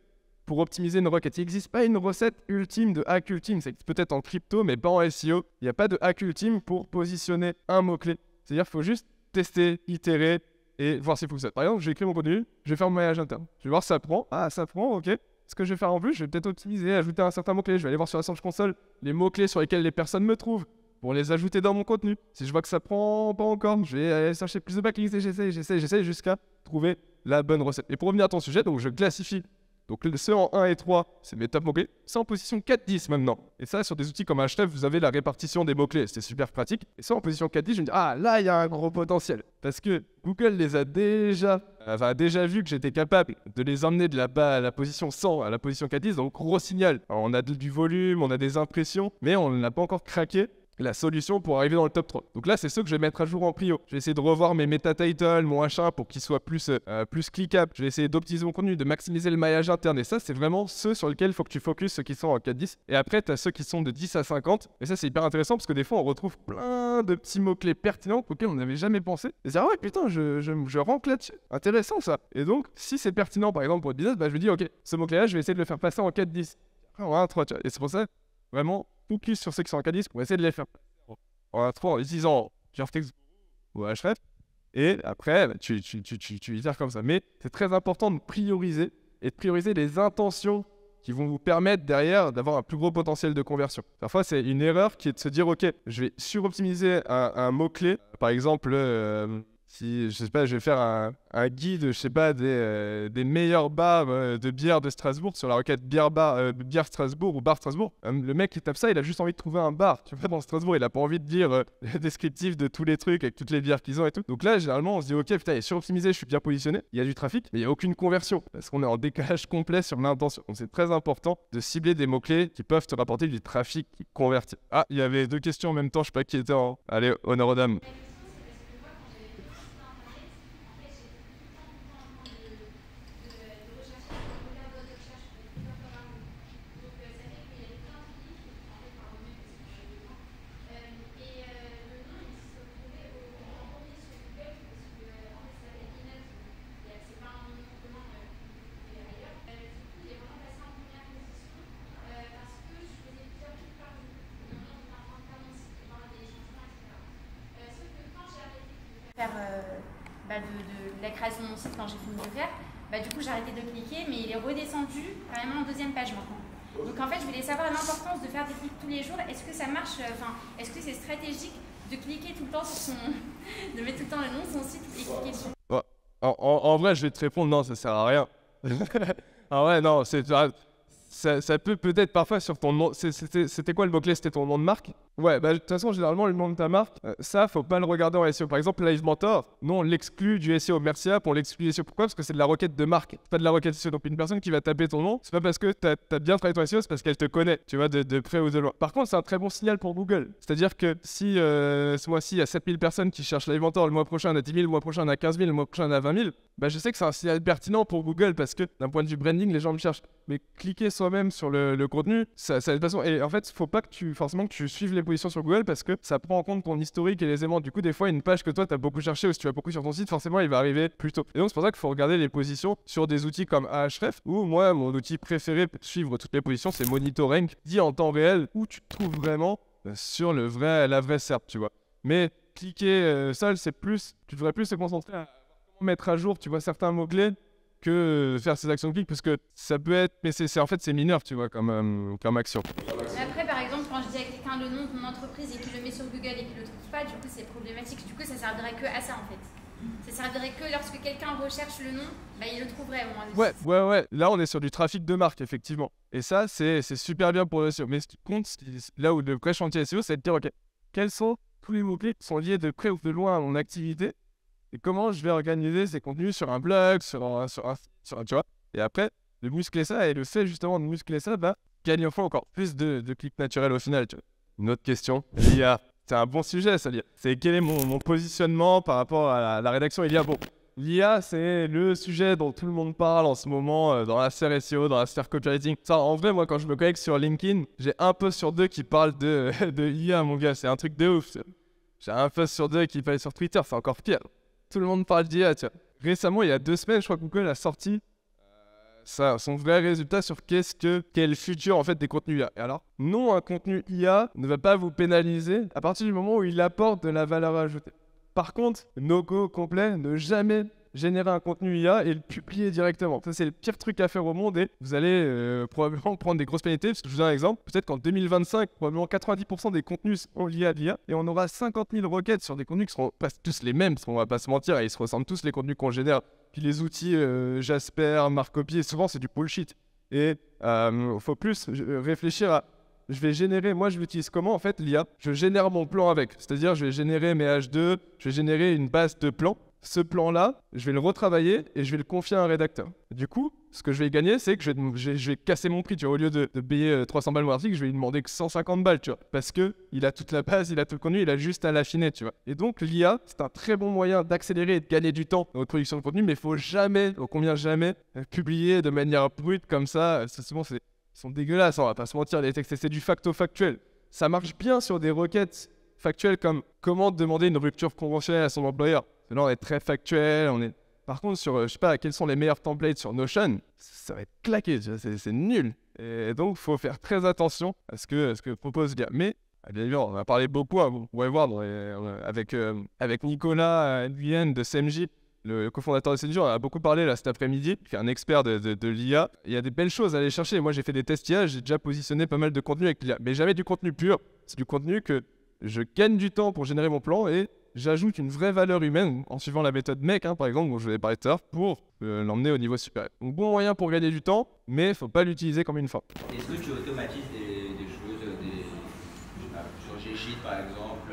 pour optimiser une requête. Il n'existe pas une recette ultime de hack ultime. C'est peut-être en crypto, mais pas en SEO. Il n'y a pas de hack ultime pour positionner un mot-clé. C'est-à-dire qu'il faut juste tester, itérer et voir si ça fonctionne. Par exemple, j'ai écrit mon contenu, je vais faire mon maillage interne. Je vais voir si ça prend. Ah, ça prend, ok. Ce que je vais faire en plus, je vais peut-être optimiser, ajouter un certain mot-clé. Je vais aller voir sur la Search Console les mots-clés sur lesquels les personnes me trouvent pour les ajouter dans mon contenu. Si je vois que ça prend pas encore, je vais aller chercher plus de backlinks et j'essaie jusqu'à trouver la bonne recette. Et pour revenir à ton sujet, donc je classifie. Donc ceux en 1 et 3, c'est mes top mots-clés. C'est en position 4-10 maintenant. Et ça, sur des outils comme Ahrefs, vous avez la répartition des mots-clés. C'était super pratique. Et ça, en position 4-10, je me dis, ah, là, il y a un gros potentiel. Parce que Google les a déjà vu que j'étais capable de les emmener de la position 100 à la position 4-10. Donc, gros signal. Alors, on a du volume, on a des impressions, mais on n'a pas encore craqué la solution pour arriver dans le top 3. Donc là, c'est ceux que je vais mettre à jour en prio. Je vais essayer de revoir mes meta-titles, mon H1 pour qu'ils soient plus cliquables. Je vais essayer d'optimiser mon contenu, de maximiser le maillage interne. Et ça, c'est vraiment ceux sur lesquels il faut que tu focuses, ceux qui sont en 4-10. Et après, tu as ceux qui sont de 10 à 50. Et ça, c'est hyper intéressant parce que des fois, on retrouve plein de petits mots-clés pertinents auxquels on n'avait jamais pensé. Et c'est ah ouais, putain, je rank là-dessus. Intéressant ça. Et donc, si c'est pertinent, par exemple, pour le business, je me dis, ok, ce mot-clé-là, je vais essayer de le faire passer en 4-10. Après, en 1, 3, tu vois. Et c'est pour ça, vraiment, focus sur ceux qui sont en 4-10 pour essayer de les faire en 3 en utilisant Your Text ou Ahrefs. Et après, tu itères comme ça. Mais c'est très important de prioriser et de prioriser les intentions qui vont vous permettre derrière d'avoir un plus gros potentiel de conversion. Parfois, c'est une erreur qui est de se dire, ok, je vais suroptimiser un mot-clé. Par exemple, si, je sais pas, je vais faire un guide, je sais pas, des meilleurs bars de bière de Strasbourg sur la requête bière Strasbourg ou bar Strasbourg. Le mec qui tape ça, il a juste envie de trouver un bar. Tu vois, dans Strasbourg, il a pas envie de lire le descriptif de tous les trucs avec toutes les bières qu'ils ont et tout. Donc là, généralement, on se dit, ok, putain, il est suroptimisé, je suis bien positionné, il y a du trafic, mais il n'y a aucune conversion parce qu'on est en décalage complet sur l'intention. Donc c'est très important de cibler des mots-clés qui peuvent te rapporter du trafic qui convertit. Ah, il y avait 2 questions en même temps, je sais pas qui était en. Allez, honneur aux dames. Faire de la création de mon site quand j'ai fini de le faire, du coup j'ai arrêté de cliquer, mais il est redescendu carrément en 2e page maintenant. Donc en fait je voulais savoir l'importance de faire des clics tous les jours. Est-ce que ça marche, est-ce que c'est stratégique de cliquer tout le temps sur son... de mettre tout le temps le nom de son site et cliquer dessus? En vrai, je vais te répondre, non, ça sert à rien. Ah ouais, non, ça peut peut-être parfois sur ton nom. C'était quoi le mot-clé? C'était ton nom de marque? Ouais, de toute façon, généralement, le nom de ta marque, ça, faut pas le regarder en SEO. Par exemple, Live Mentor, nous, on l'exclut du SEO. Merci App, on l'exclut du SEO. Pourquoi? Parce que c'est de la requête de marque, c'est pas de la requête SEO. Donc, une personne qui va taper ton nom, c'est pas parce que t'as bien travaillé ton SEO, c'est parce qu'elle te connaît, tu vois, de près ou de loin. Par contre, c'est un très bon signal pour Google. C'est-à-dire que si ce mois-ci, il y a 7000 personnes qui cherchent Live Mentor, le mois prochain, il y en a 10 000, le mois prochain, il y en a 15 000, le mois prochain, il y en a 20 000, je sais que c'est un signal pertinent pour Google parce que d'un point de vue branding, les gens me cherchent. Mais cliquer soi-même sur le contenu, ça de toute façon. Et en fait, faut pas que tu suives les positions sur Google parce que ça prend en compte ton historique et les éléments. Du coup, des fois, une page que toi, tu as beaucoup cherché ou si tu as beaucoup sur ton site, forcément, il va arriver plus tôt. Et donc, c'est pour ça qu'il faut regarder les positions sur des outils comme Ahref ou moi, mon outil préféré pour suivre toutes les positions, c'est Monitorank, dit en temps réel où tu te trouves vraiment sur la vraie SERP, tu vois. Mais cliquer seul, tu devrais plus se concentrer à mettre à jour, tu vois, certains mots-clés que faire ces actions de clic parce que ça peut être, mais en fait, c'est mineur, tu vois, comme action. Après, par exemple, quand je dis à quelqu'un le nom de mon entreprise et qu'il le met sur Google et qu'il le trouve pas, du coup, c'est problématique. Du coup, ça servirait que à ça, en fait. Ça servirait que lorsque quelqu'un recherche le nom, il le trouverait au moins. Ouais. Là, on est sur du trafic de marque, effectivement. Et ça, c'est super bien pour le SEO. Mais ce qui compte, là où le vrai chantier SEO, c'est de dire, ok, quels sont tous les mots-clés qui sont liés de près ou de loin à mon activité et comment je vais organiser ces contenus sur un blog, sur un tu vois. Et après, de muscler ça et le fait justement de muscler ça va gagner encore plus de clics naturels au final, tu vois. Une autre question, l'IA. C'est un bon sujet, ça, l'IA. C'est quel est mon positionnement par rapport à la rédaction l'IA. Bon, l'IA, c'est le sujet dont tout le monde parle en ce moment dans la sphère SEO, dans la sphère copywriting. Ça, en vrai, moi, quand je me connecte sur LinkedIn, j'ai un post sur 2 qui parle de IA, mon gars. C'est un truc de ouf. J'ai un post sur 2 qui parle sur Twitter, c'est encore pire. Tout le monde parle d'IA, tu vois. Récemment, il y a 2 semaines, je crois que Google a sorti son vrai résultat sur quel futur en fait des contenus IA. Et alors, non, un contenu IA ne va pas vous pénaliser à partir du moment où il apporte de la valeur ajoutée. Par contre, no-go complet, ne jamais générer un contenu IA et le publier directement. Ça, c'est le pire truc à faire au monde et vous allez probablement prendre des grosses pénalités. Parce que je vous donne un exemple, peut-être qu'en 2025, probablement 90% des contenus seront liés à l'IA et on aura 50 000 requêtes sur des contenus qui seront pas tous les mêmes, parce qu'on va pas se mentir, et ils se ressemblent tous les contenus qu'on génère. Puis les outils Jasper, Marcopier, souvent c'est du bullshit. Et faut plus réfléchir à... Je vais générer, moi je l'utilise comment en fait l'IA? Je génère mon plan avec, c'est-à-dire je vais générer mes H2, je vais générer une base de plans. Ce plan-là, je vais le retravailler et je vais le confier à un rédacteur. Du coup, ce que je vais gagner, c'est que je vais casser mon prix. Tu vois, au lieu de payer 300 balles mon article, je vais lui demander que 150 balles, tu vois. Parce qu'il a toute la base, il a tout le contenu, il a juste à l'affiner, tu vois. Et donc, l'IA, c'est un très bon moyen d'accélérer et de gagner du temps dans votre production de contenu, mais il faut jamais, au combien jamais, publier de manière brute comme ça. Souvent, ils sont dégueulasses, on va pas se mentir, les textes, c'est du facto-factuel. Ça marche bien sur des requêtes factuelles comme comment demander une rupture conventionnelle à son employeur. Là, on est très factuel, Par contre, sur, je sais pas, quels sont les meilleurs templates sur Notion, ça va être claqué, c'est nul. Et donc, il faut faire très attention à ce que propose l'IA. Mais, bien évidemment, on a parlé beaucoup, hein, vous pouvez voir, avec Nicolas Nguyen de CMJ, le cofondateur de CMJ, on a beaucoup parlé là cet après-midi, qui est un expert de l'IA. Il y a des belles choses à aller chercher. Moi, j'ai fait des tests IA, j'ai déjà positionné pas mal de contenu avec l'IA. Mais jamais du contenu pur. C'est du contenu que je gagne du temps pour générer mon plan et j'ajoute une vraie valeur humaine en suivant la méthode MEC, par exemple, dont je vous ai parlé tout à l'heure, pour l'emmener au niveau supérieur. Donc bon moyen pour gagner du temps, mais il ne faut pas l'utiliser comme une fin. Est-ce que tu automatises des choses, sur Ggit par exemple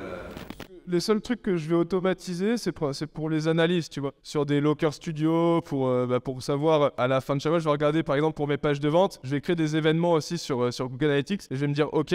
Les seuls trucs que je vais automatiser, c'est pour les analyses, tu vois. Sur des Locker Studio, pour savoir, à la fin de chaque mois, je vais regarder, par exemple, pour mes pages de vente, je vais créer des événements aussi sur Google Analytics, et je vais me dire, ok,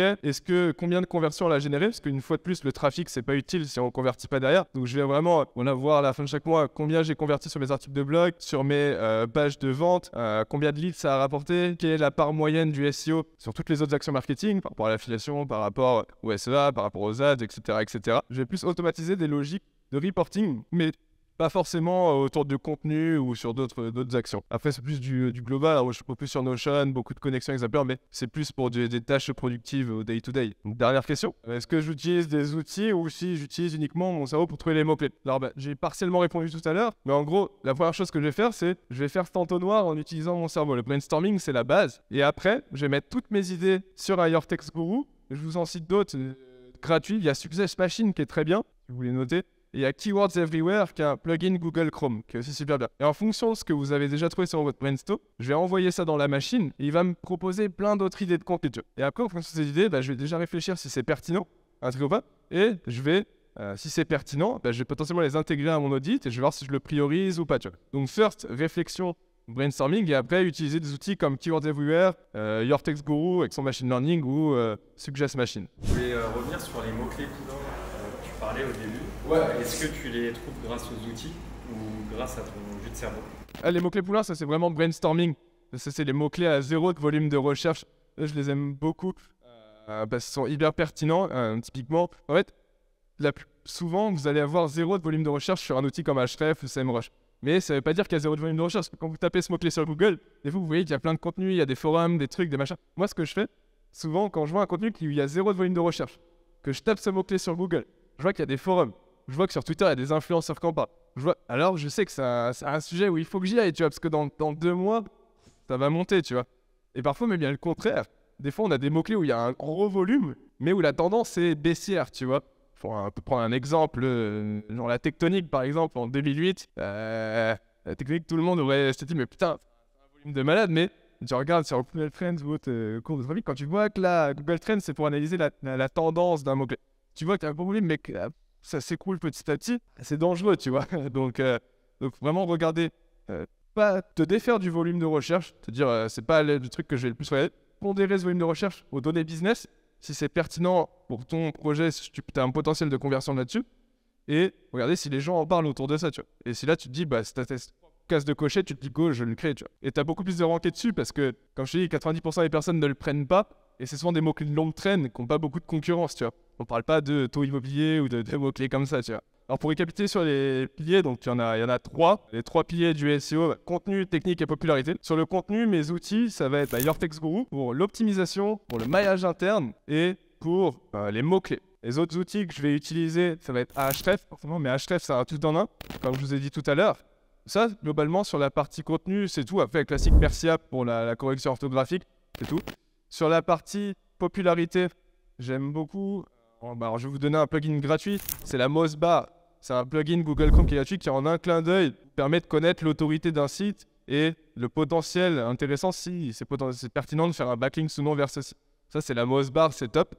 combien de conversions on a généré? Parce qu'une fois de plus, le trafic, c'est pas utile si on convertit pas derrière. Donc, je vais vraiment voir à la fin de chaque mois combien j'ai converti sur mes articles de blog, sur mes pages de vente, combien de leads ça a rapporté, quelle est la part moyenne du SEO sur toutes les autres actions marketing, par rapport à l'affiliation, par rapport au SEA, par rapport aux ads, etc., etc. Je vais plus automatiser des logiques de reporting, mais pas forcément autour de contenu ou sur d'autres actions. Après, c'est plus du global. Alors, moi, je suis plus sur Notion, beaucoup de connexions avec Zapier, mais c'est plus pour des tâches productives au day-to-day. Donc, dernière question. Est-ce que j'utilise des outils ou si j'utilise uniquement mon cerveau pour trouver les mots-clés? Alors, j'ai partiellement répondu tout à l'heure, mais en gros, la première chose que je vais faire, c'est je vais faire cet entonnoir en utilisant mon cerveau. Le brainstorming, c'est la base. Et après, je vais mettre toutes mes idées sur un Your Text Guru. Je vous en cite d'autres gratuits. Il y a Success Machine qui est très bien, si vous voulez noter. Et il y a Keywords Everywhere qui est un plugin Google Chrome qui est aussi super bien. Et en fonction de ce que vous avez déjà trouvé sur votre brainstorm, je vais envoyer ça dans la machine et il va me proposer plein d'autres idées de contenu. Et après, en fonction de ces idées, je vais déjà réfléchir si c'est pertinent, un truc ou pas. Et je vais, si c'est pertinent, je vais potentiellement les intégrer à mon audit et je vais voir si je le priorise ou pas. Tu vois. Donc, first, réflexion, brainstorming, et après utiliser des outils comme Keywords Everywhere, Your Text Guru avec son machine learning ou Suggest Machine. Je voulais revenir sur les mots-clés poulains dont tu parlais au début. Ouais. Est-ce que tu les trouves grâce aux outils ou grâce à ton jus de cerveau? Les mots-clés poulains, ça c'est vraiment brainstorming. Ça c'est les mots-clés à 0 de volume de recherche. Là, je les aime beaucoup parce qu'ils sont hyper pertinents. Typiquement, en fait, souvent vous allez avoir 0 de volume de recherche sur un outil comme Ahrefs ou SEMrush. Mais ça ne veut pas dire qu'il y a 0 de volume de recherche. Quand vous tapez ce mot-clé sur Google, des fois vous voyez qu'il y a plein de contenus, il y a des forums, des trucs, des machins. Moi, ce que je fais, souvent quand je vois un contenu où il y a 0 de volume de recherche, que je tape ce mot-clé sur Google, je vois qu'il y a des forums, je vois que sur Twitter il y a des influenceurs qui en parlent. Alors je sais que c'est un sujet où il faut que j'y aille, tu vois, parce que dans 2 mois, ça va monter, tu vois. Et parfois, même bien le contraire. Des fois, on a des mots-clés où il y a un gros volume, mais où la tendance est baissière, tu vois. On peut prendre un exemple, genre la tectonique par exemple, en 2008. La tectonique, tout le monde aurait dit, mais putain, c'est un volume de malade, mais tu regardes sur Google Trends ou autre cours de trafic, quand tu vois que là, Google Trends, c'est pour analyser la tendance d'un mot-clé. Tu vois que tu as un gros volume, mais que ça s'écroule petit à petit, c'est dangereux, tu vois. Donc vraiment, regarder, pas te défaire du volume de recherche, te dire, c'est pas le truc que je vais le plus regarder, pondérer ce volume de recherche aux données business, si c'est pertinent pour ton projet, si tu as un potentiel de conversion là-dessus, et regarder si les gens en parlent autour de ça, tu vois. Et si là, tu te dis, si tu as casse de cocher, tu te dis, go, je le crée, tu vois. Et tu as beaucoup plus de rankés dessus parce que, comme je te dis, 90% des personnes ne le prennent pas, et c'est souvent des mots-clés de longue traîne qui n'ont pas beaucoup de concurrence, tu vois. On ne parle pas de taux immobilier ou de mots-clés comme ça, tu vois. Alors pour récapituler sur les piliers, donc il y en a 3. Les 3 piliers du SEO, contenu, technique et popularité. Sur le contenu, mes outils, ça va être Your Text Guru pour l'optimisation, pour le maillage interne et pour les mots-clés. Les autres outils que je vais utiliser, ça va être Ahrefs, forcément, mais Ahrefs, c'est un tout en un, comme je vous ai dit tout à l'heure. Ça, globalement, sur la partie contenu, c'est tout. Après, classique Persia pour la correction orthographique, c'est tout. Sur la partie popularité, j'aime beaucoup. Alors, je vais vous donner un plugin gratuit, c'est la Mozbar. C'est un plugin Google Chrome qui est gratuit qui, en un clin d'œil, permet de connaître l'autorité d'un site et le potentiel intéressant si c'est pertinent de faire un backlink ou non vers ce site. Ça, c'est la Mozbar, c'est top.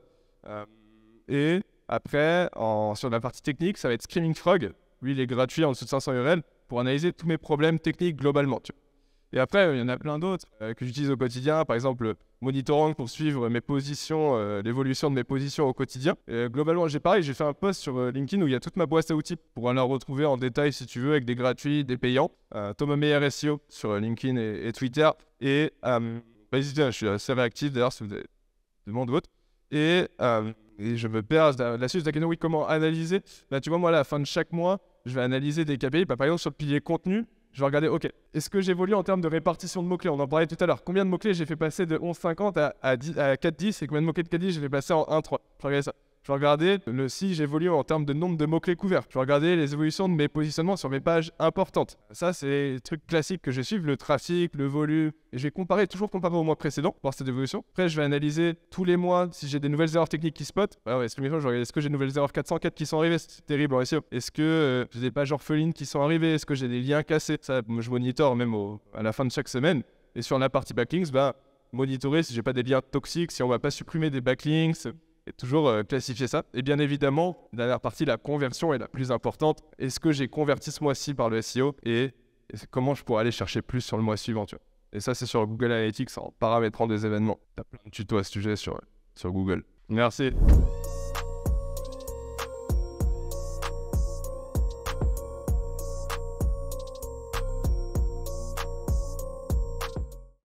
Et après, sur la partie technique, ça va être Screaming Frog. Lui, il est gratuit en dessous de 500 URL pour analyser tous mes problèmes techniques globalement. Tu vois. Et après, il y en a plein d'autres que j'utilise au quotidien. Par exemple, Monitorang pour suivre mes positions, l'évolution de mes positions au quotidien. Et globalement, j'ai fait un post sur LinkedIn où il y a toute ma boîte à outils pour la retrouver en détail si tu veux, avec des gratuits, des payants. Thomas Meyer SEO sur LinkedIn et Twitter. Et n'hésitez, je suis assez réactif d'ailleurs si vous avez des demandes ou autres. Et je me perds la suite de la question, oui, comment analyser. Tu vois, moi, à la fin de chaque mois, je vais analyser des KPI. Par exemple, sur le pilier contenu, je vais regarder, ok, est-ce que j'évolue en termes de répartition de mots-clés? On en parlait tout à l'heure. Combien de mots-clés j'ai fait passer de 11,50 à 4,10 et combien de mots-clés de 4,10 j'ai fait passer en 1,3? Je vais regarder ça. Je vais regarder si j'évolue en termes de nombre de mots-clés couverts. Je vais regarder les évolutions de mes positionnements sur mes pages importantes. Ça, c'est les trucs classiques que je suis, le trafic, le volume. Et je vais toujours comparer au mois précédent, voir cette évolution. Après, je vais analyser tous les mois si j'ai des nouvelles erreurs techniques qui spotent. Est-ce que j'ai des nouvelles erreurs 404 qui sont arrivées? C'est terrible en SEO. Est-ce que j'ai des pages orphelines qui sont arrivées? Est-ce que j'ai des liens cassés? Ça, je monitore même à la fin de chaque semaine. Et sur la partie backlinks, monitorer si j'ai pas des liens toxiques, si on va pas supprimer des backlinks. Et toujours classifier ça. Et bien évidemment, la dernière partie, la conversion est la plus importante. Est-ce que j'ai converti ce mois-ci par le SEO et comment je pourrais aller chercher plus sur le mois suivant, tu vois. Et ça, c'est sur Google Analytics en paramétrant des événements. Tu as plein de tutos à ce sujet sur Google. Merci.